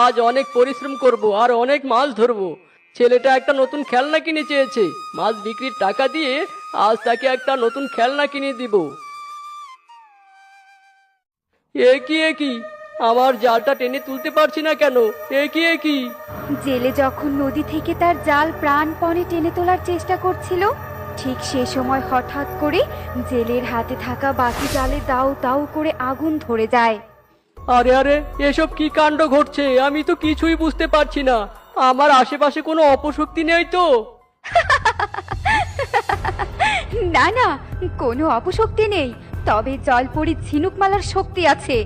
আজ অনেক পরিশ্রম করব আর অনেক মাছ ধরবো। ছেলেটা একটা নতুন খেলনা কিনে চেয়েছে, মাছ বিক্রির টাকা দিয়ে আজ তাকে একটা নতুন খেলনা কিনে দিব। এ কি আমার জালটা টেনে তুলতে পারছি না কেন? এ কি? জেলে যখন নদী থেকে তার জাল প্রাণপণে টেনে তোলার চেষ্টা করছিল, ঠিক সে সময় হঠাৎ করে জেলের হাতে থাকা বাকি জালে দাউ দাউ করে আগুন ধরে যায়। আরে আরে, এসব কি কাণ্ড ঘটছে? আমি তো কিছুই বুঝতে পারছি না। আমার আশেপাশে কোনো অপশক্তি নেই তো? না না, কোনো অপশক্তি নেই, তবে জলপরি ঝিনুকমালার শক্তি আছে।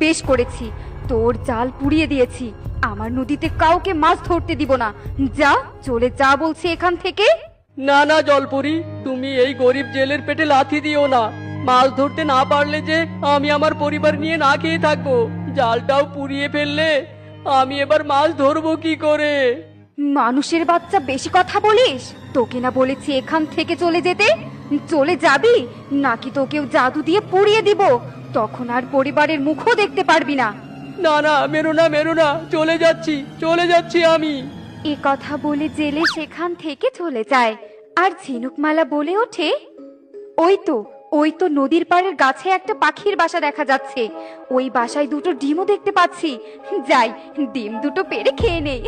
বেশ করেছি, তোর জাল পুড়িয়ে দিয়েছি। আমার নদীতে কাউকে মাছ ধরতে দিব না। যা, চলে যা বলছি এখান থেকে। না না জলপরি, তুমি এই গরিব জেলের পেটে লাথি দিও না। মাছ ধরতে না পারলে যে আমি আমার পরিবার নিয়ে না খেয়ে থাকবো। জালটাও পুড়িয়ে ফেললে আমি এবার মাছ ধরবো কি করে? মানুষের বাচ্চা, বেশি কথা বলিস? তোকে না বলেছি এখান থেকে চলে যেতে? চলে যাবি নাকি তোকেও জাদু দিয়ে পুড়িয়ে দিব? তখন আর পরিবারের মুখও দেখতে পারবি না। না না, মেরো না মেরো না, চলে যাচ্ছি আমি। এ কথা বলে জেলে সেখান থেকে চলে যায়। আর ঝিনুকমালা বলে ওঠে, ওই তো, ওই তো নদীর পাড়ের গাছে একটা পাখির বাসা দেখা যাচ্ছে। ওই বাসায় দুটো ডিমও দেখতে পাচ্ছি। যাই, ডিম দুটো পেড়ে খেয়ে নেই।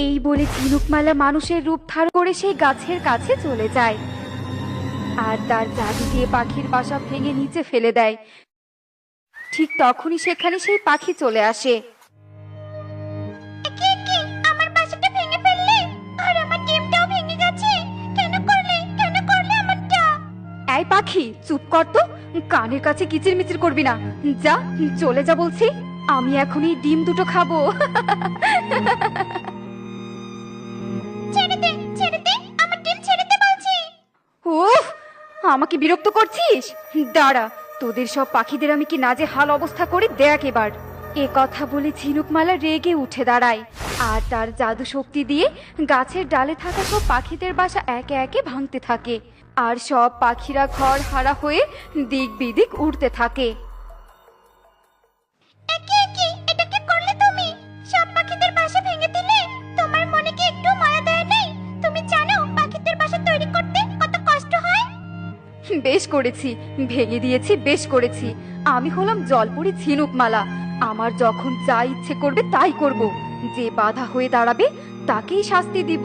এই বলে ঝিনুকমালা মানুষের রূপ ধারণ করে সেই গাছের কাছে চলে যায় আর তার জাদু দিয়ে পাখির বাসা ভেঙে নিচে ফেলে দেয়। ঠিক তখনই সেখানে সেই পাখি চলে আসে। আমার বাসাটা ভেঙে ফেললে আর আমার ডিমটাও ভেঙে গেছে। কেন করলে আমারটা? এই পাখি, চুপ কর তো, কানের কাছে কিচিরমিচির করবি না। যা, চলে যা বলছি। আমি এখন এই ডিম দুটো খাবো। ছেড়ে দে, আমার ডিম ছেড়ে দে বলছি। উফ, আমাকে বিরক্ত করছিস? দাঁড়া, তোদের সব পাখিদের আমি কি নাজেহাল অবস্থা করি দেখ এবার। এ কথা বলে ঝিনুকমালা রেগে উঠে দাঁড়ায় আর তার জাদু শক্তি দিয়ে গাছের ডালে থাকা সব পাখিদের বাসা একে একে ভাঙতে থাকে। আর সব পাখিরা ঘর হারা হয়ে দিক বিদিক উড়তে থাকে। এটা কি করলে তুমি? সব পাখিদের বাসা ভেঙে দিলে। তোমার মনে কি একটু মায়া দয়া নেই? তুমি জানো পাখিদের বাসা তৈরি করতে কত কষ্ট হয়? বেশ করেছি, ভেঙে দিয়েছি, বেশ করেছি। আমি হলাম জলপরি ঝিনুকমালা। আমার যখন যা ইচ্ছে করবে তাই করব। যে বাধা হয়ে দাঁড়াবে তাকেই শাস্তি দিব।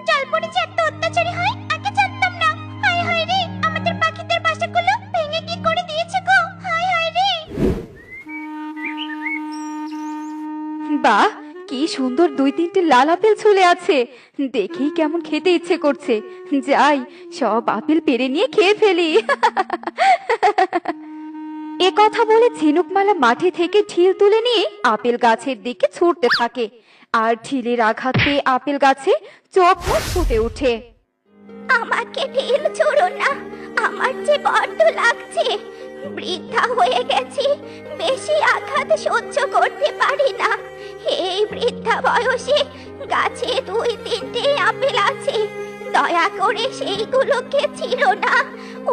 জলপরি যে এত অত্যাচারী হয় আগে জানতাম না। হায় হায় রে, আমাদের পাখিদের বাসাগুলো ভেঙে কি করে দিয়েছে গো। হায় হায় রে। বাহ, কি সুন্দর দুই তিনটে লাল আপেল ঝুলে আছে। দেখেই কেমন খেতে ইচ্ছে করছে। যাই, সব আপেল পেড়ে নিয়ে খেয়ে ফেলি। এ কথা বলে ঝিনুকমালা মাটি থেকে ঢিল তুলে নিয়ে আপেল গাছের দিকে ছুটতে থাকে। আর ঢিলের আঘাত পেয়ে আপেল গাছে চোখ মুখ ফুটে ওঠে। আমাকে ঢিল ছোড়ো না, আমার যে বড্ড লাগছে। বৃদ্ধা হয়ে গেছি, বেশি আঘাত সহ্য করতে পারি না। এই বৃদ্ধা বয়সে গাছে দুই তিনটে আপেল আছে, দয়া করে সেইগুলোকে ছিঁড়ো না।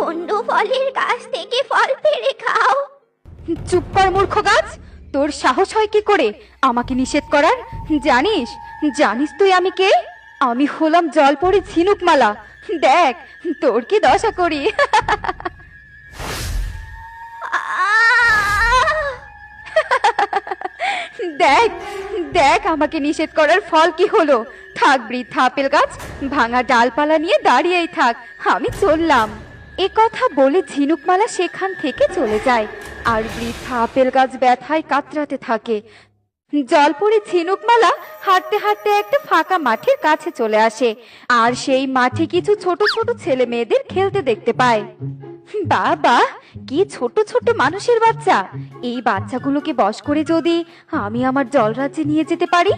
অন্য ফলের গাছ থেকে ফল পেড়ে খাও। চুপ কর মূর্খ গাছ, তোর সাহস হয় কি করে আমাকে নিষেধ করার? জানিস তুই আমি কে? আমি হলাম জলপরি ঝিনুকমালা। দেখ তোর কি দশা করি। দেখ দেখ আমাকে নিষেধ করার ফল কি হলো। থাক বৃদ্ধা আপেল গাছ, ভাঙা ডালপালা নিয়ে দাঁড়িয়েই থাক, আমি চললাম। এ কথা বলে ঝিনুকমালা সেখান থেকে চলে যায় আর বৃদ্ধা আপেল গাছ ব্যথায় কাতরাতে থাকে। জলপরি ঝিনুকমালা হাঁটতে হাঁটতে একটা ফাঁকা মাঠের কাছে চলে আসে আর সেই মাঠে কিছু ছোট ছোট ছেলে মেয়েদের খেলতে দেখতে পায়। বাবা, কি ছোট ছোট মানুষের বাচ্চা! এই বাচ্চাগুলোকে বশ করে যদি আমি আমার জলরাজ্যে নিয়ে যেতে পারি,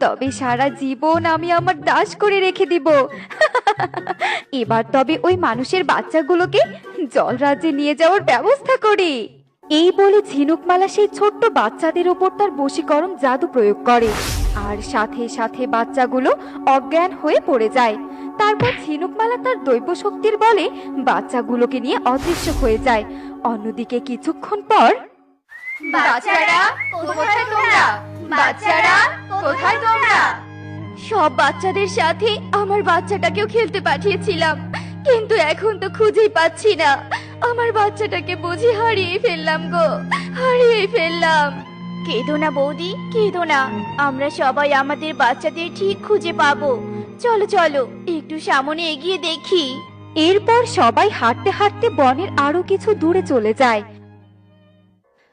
তবে সারা জীবন আমি আমার দাস করে রেখে দিব। এবার তবে ওই মানুষের বাচ্চাগুলোকে জলরাজ্যে নিয়ে যাওয়ার ব্যবস্থা করি। এই বলে ঝিনুকমালা সেই ছোট্ট বাচ্চাদের উপর তার বশীকরণ জাদু প্রয়োগ করে আর সাথে সাথে বাচ্চাগুলো অজ্ঞান হয়ে পড়ে যায়। তারপর ঝিনুকমালা তার দৈব শক্তির বলে বাচ্চাগুলোকে নিয়ে অদৃশ্য হয়ে যায় অন্যদিকে কিছুক্ষণ পর, বাচ্চারা কোথায় তোমরা? বাচ্চারা কোথায় তোমরা? সব বাচ্চাদের সাথে আমার বাচ্চাটাকেও খেলতে পাঠিয়েছিলাম, কিন্তু এখন তো খুঁজেই পাচ্ছি না। আমার বাচ্চাটাকে বুঝি হারিয়ে ফেললাম গো, হারিয়ে ফেললাম। কেঁদো না বৌদি, কেঁদো না, আমরা সবাই আমাদের বাচ্চাদের ঠিক খুঁজে পাবো। চলো চলো একটু সামনে এগিয়ে দেখি। এরপর সবাই হাঁটতে হাঁটতে বনের আরো কিছু দূরে চলে যায়।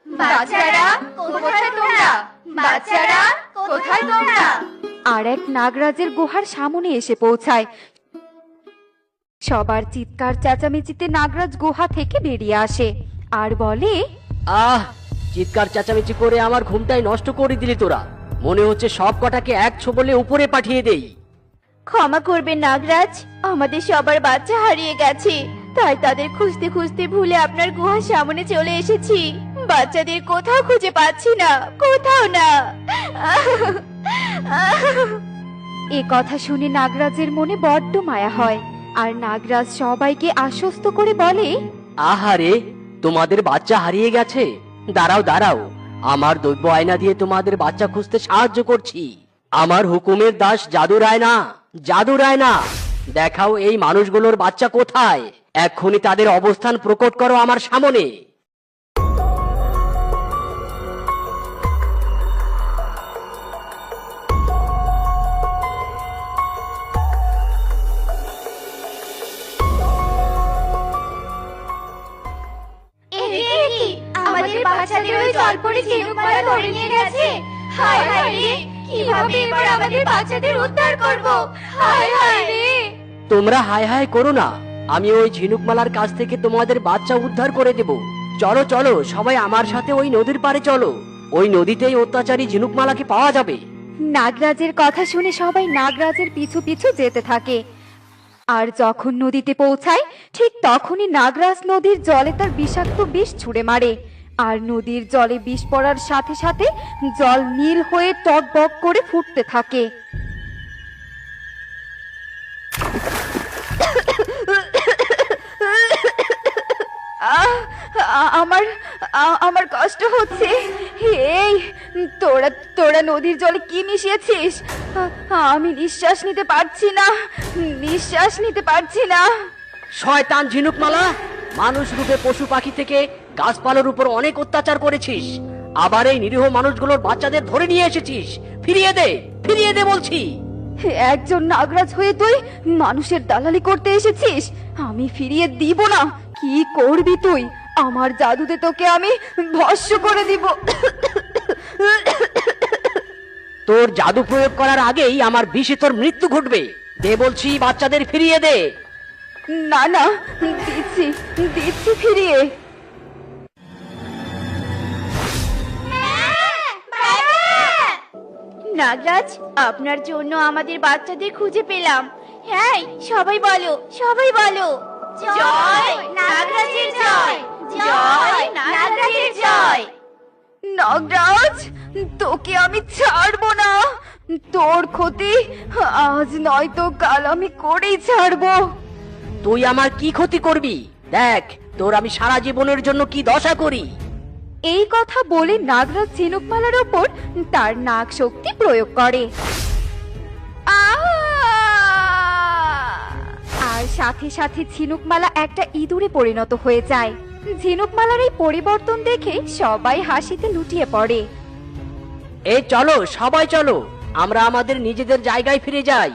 বাচ্চারা কোথায় তোমরা? বাচ্চারা কোথায় তোমরা? আর এক নাগরাজের গুহার সামনে এসে পৌঁছায়। সবার চিৎকার চেঁচামেচিতে নাগরাজ গুহা থেকে বেরিয়ে আসে আর বলে, আহ, চিৎকার চেঁচামেচি করে আমার ঘুমটাই নষ্ট করে দিলি তোরা। মনে হচ্ছে সব কটাকে এক ছোবলে উপরে পাঠিয়ে দেই। ক্ষমা করবেন নাগরাজ, আমাদের সবার বাচ্চা হারিয়ে গেছে, তাই তাদের খুঁজতে খুঁজতে ভুলে আপনার গুহার সামনে চলে এসেছি। বাচ্চাদের কোথাও খুঁজে পাচ্ছি না, কোথাও না। এ কথা শুনে নাগরাজের মনে বড্ড মায়া হয়, আর নাগরাজ সবাইকে আশ্বস্ত করে বলে, আহারে, তোমাদের বাচ্চা হারিয়ে গেছে? দাঁড়াও দাঁড়াও, আমার দৈব আয়না দিয়ে তোমাদের বাচ্চা খুঁজতে সাহায্য করছি। আমার হুকুমের দাস জাদুর আয়না, জাদুর আয়না, দেখাও এই মানুষগুলোর বাচ্চা কোথায়। এক্ষুনি তাদের অবস্থান প্রকট করো আমার সামনে। আমাদের বাচ্চাদের ওই জলপরি ঝিনুকমালা ধরে নিয়ে গেছে। হায় হায় রে, কিভাবে এবার আমাদের বাচ্চাদের উদ্ধার করব? হায় হায় রে। তোমরা হায় হায় করো না, আমি ওই ঝিনুকমালার কাছ থেকে তোমাদের বাচ্চা উদ্ধার করে দেব। চলো চলো সবাই আমার সাথে ওই নদীর পাড়ে চলো, ওই নদীতেই অত্যাচারী ঝিনুকমালাকে পাওয়া যাবে। নাগরাজের কথা শুনে সবাই নাগরাজের পিছু পিছু যেতে থাকে। আর যখন নদীতে পৌঁছায়, ঠিক তখনই নাগরাজ নদীর জলে তার বিষাক্ত বিষ ছুঁড়ে মারে। আর নদীর জলে বিষ পড়ার সাথে সাথে জল নীল হয়ে টকবক করে ফুটতে থাকে। আমার আমার কষ্ট হচ্ছে। এই তোরা তোরা নদীর জলে কি মিশিয়েছিস? আমি নিঃশ্বাস নিতে পারছি না, নিঃশ্বাস নিতে পারছি না। শয়তান ঝিনুকমালা, মানুষ রূপে পশু পাখি থেকে গাছপালার উপর অনেক অত্যাচার করেছিস, আবার এই নিরীহ মানুষগুলোর বাচ্চাদের ধরে নিয়ে এসেছিস। ফিরিয়ে দে, ফিরিয়ে দে বলছি। একজন নাগরাজ হয়ে তুই মানুষের দালালি করতে এসেছিস? আমি ফিরিয়ে দিব না। কি করবি তুই? আমার জাদুতে তোকে আমি ভস্ম করে দিব। তোর জাদু প্রয়োগ করার আগেই আমার বিষে তোর মৃত্যু ঘটবে। দে বলছি, বাচ্চাদের ফিরিয়ে দে। না না, দিচ্ছি দিচ্ছি ফিরিয়ে। নাগরাজ, আপনার জন্য আমাদের বাচ্চাদের খুঁজে পেলাম। হ্যাঁ, সবাই বলো, সবাই বলো, জয় নাগরাজের জয়, জয় নাগরাজের জয়। নাগরাজ, তোকে আমি ছাড়বো না। তোর ক্ষতি আজ নয়তো কাল আমি করেই ছাড়বো। তুই আমার কি ক্ষতি করবি? দেখ তোর আমি সারা জীবনের জন্য কি দশা করি। এই কথা বলে নাগরাজ ঝিনুকমালার ওপর তার নাগ শক্তি প্রয়োগ করে। আর সাথে সাথে ঝিনুকমালা একটা ইঁদুরে পরিণত হয়ে যায়। ঝিনুকমালার এই পরিবর্তন দেখে সবাই হাসিতে লুটিয়ে পড়ে। এই চলো সবাই চলো, আমরা আমাদের নিজেদের জায়গায় ফিরে যাই।